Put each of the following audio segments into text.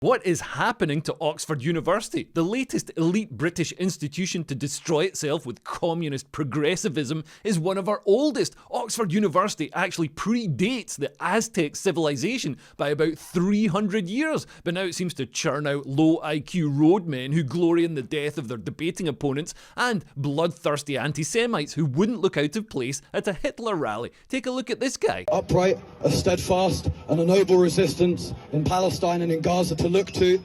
What is happening to Oxford University? The latest elite British institution to destroy itself with communist progressivism is one of our oldest. Oxford University actually predates the Aztec civilisation by about 300 years, but now it seems to churn out low IQ roadmen who glory in the death of their debating opponents and bloodthirsty antisemites who wouldn't look out of place at a Hitler rally. Take a look at this guy. Upright, a steadfast and a noble resistance in Palestine and in Gaza to look to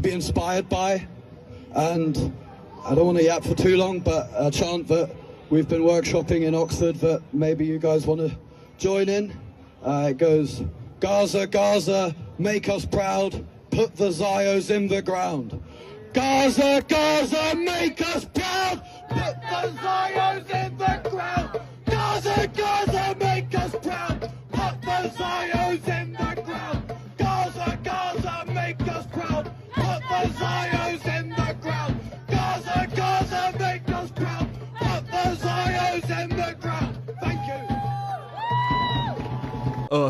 be inspired by, and I don't want to yap for too long, but a chant that we've been workshopping in Oxford that maybe you guys want to join in. It goes, Gaza, Gaza, make us proud, put the Zios in the ground. Gaza, Gaza, make us proud, put the Zios in the ground. Gaza, Gaza, make us proud, put the Zios in the ground. Gaza, Gaza, make us proud, put the Zios in the ground. Gaza, Gaza, make us proud, put the Zios in the ground. Thank you.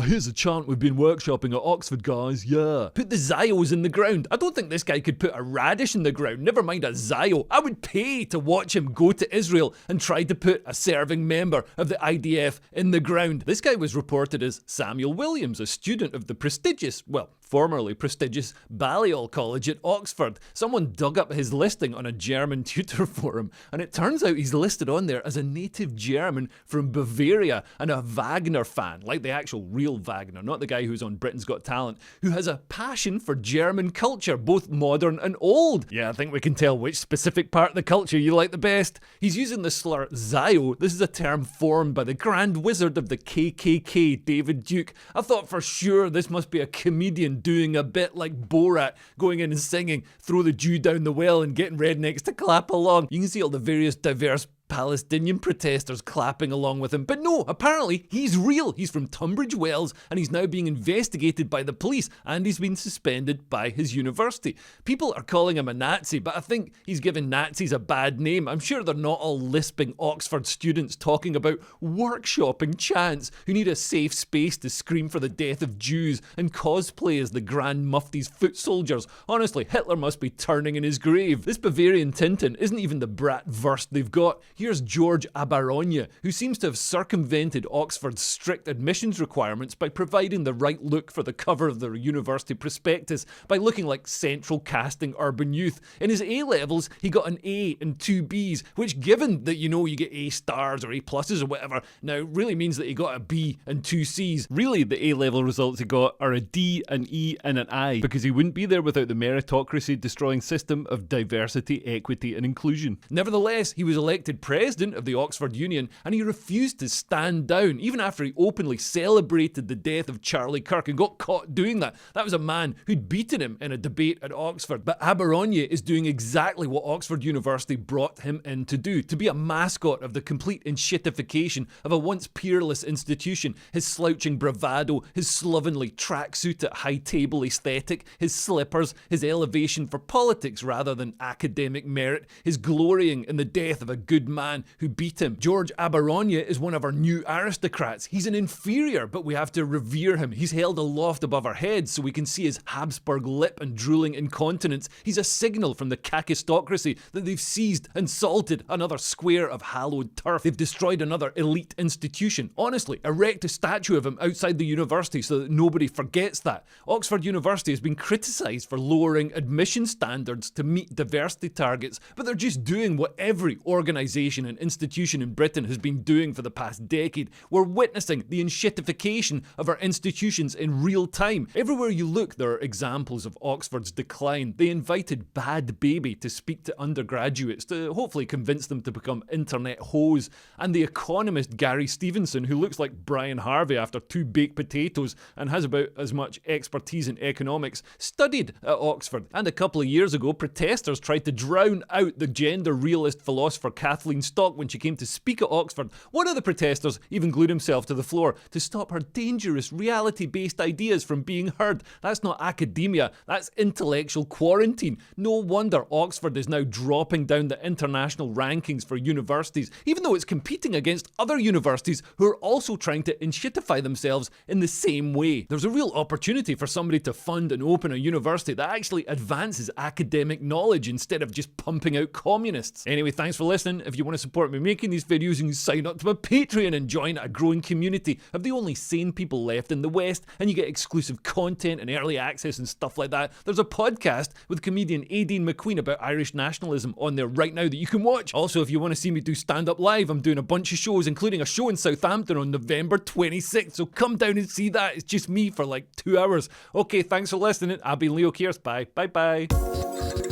Here's a chant we've been workshopping at Oxford, guys, yeah. Put the Zios in the ground. I don't think this guy could put a radish in the ground, never mind a Zio. I would pay to watch him go to Israel and try to put a serving member of the IDF in the ground. This guy was reported as Samuel Williams, a student of the prestigious, well, formerly prestigious Balliol College at Oxford. Someone dug up his listing on a German tutor forum, and it turns out he's listed on there as a native German from Bavaria and a Wagner fan, like the actual real Wagner, not the guy who's on Britain's Got Talent, who has a passion for German culture, both modern and old. Yeah, I think we can tell which specific part of the culture you like the best. He's using the slur Zio. This is a term formed by the Grand Wizard of the KKK, David Duke. I thought for sure this must be a comedian doing a bit like Borat, going in and singing Throw the Jew Down the Well and getting rednecks to clap along. You can see all the various diverse Palestinian protesters clapping along with him. But no, apparently he's real. He's from Tunbridge Wells and he's now being investigated by the police and he's been suspended by his university. People are calling him a Nazi, but I think he's given Nazis a bad name. I'm sure they're not all lisping Oxford students talking about workshopping chants who need a safe space to scream for the death of Jews and cosplay as the Grand Mufti's foot soldiers. Honestly, Hitler must be turning in his grave. This Bavarian Tintin isn't even the bratwurst they've got. Here's George Abaronia, who seems to have circumvented Oxford's strict admissions requirements by providing the right look for the cover of their university prospectus by looking like central casting urban youth. In his A-levels, he got an A and 2 Bs, which given that you get A stars or A pluses or whatever, now really means that he got a B and 2 Cs. Really, the A-level results he got are a D, an E and an I, because he wouldn't be there without the meritocracy-destroying system of diversity, equity and inclusion. Nevertheless, he was elected president of the Oxford Union and he refused to stand down even after he openly celebrated the death of Charlie Kirk and got caught doing that. That was a man who'd beaten him in a debate at Oxford. But Abaronia is doing exactly what Oxford University brought him in to do, to be a mascot of the complete enshittification of a once peerless institution. His slouching bravado, his slovenly tracksuit at high table aesthetic, his slippers, his elevation for politics rather than academic merit, his glorying in the death of a good man who beat him. George Abaronia is one of our new aristocrats. He's an inferior, but we have to revere him. He's held aloft above our heads so we can see his Habsburg lip and drooling incontinence. He's a signal from the kakistocracy that they've seized and salted another square of hallowed turf. They've destroyed another elite institution. Honestly, erect a statue of him outside the university so that nobody forgets that. Oxford University has been criticised for lowering admission standards to meet diversity targets, but they're just doing what every organisation and institution in Britain has been doing for the past decade. We're witnessing the enshittification of our institutions in real time. Everywhere you look, there are examples of Oxford's decline. They invited Bad Baby to speak to undergraduates to hopefully convince them to become internet hoes. And the economist Gary Stevenson, who looks like Brian Harvey after 2 baked potatoes and has about as much expertise in economics, studied at Oxford. And a couple of years ago, protesters tried to drown out the gender realist philosopher Kathleen laughing stock when she came to speak at Oxford, one of the protesters even glued himself to the floor to stop her dangerous reality-based ideas from being heard. That's not academia, that's intellectual quarantine. No wonder Oxford is now dropping down the international rankings for universities, even though it's competing against other universities who are also trying to inshitify themselves in the same way. There's a real opportunity for somebody to fund and open a university that actually advances academic knowledge instead of just pumping out communists. Anyway, thanks for listening. If you want to support me making these videos, you can sign up to my Patreon and join a growing community of the only sane people left in the West, and you get exclusive content and early access and stuff like that. There's a podcast with comedian Aideen McQueen about Irish nationalism on there right now that you can watch. Also, if you want to see me do stand-up live, I'm doing a bunch of shows, including a show in Southampton on November 26th, so come down and see that. It's just me for like 2 hours. Okay, thanks for listening. I've been Leo Kears. Bye. Bye-bye.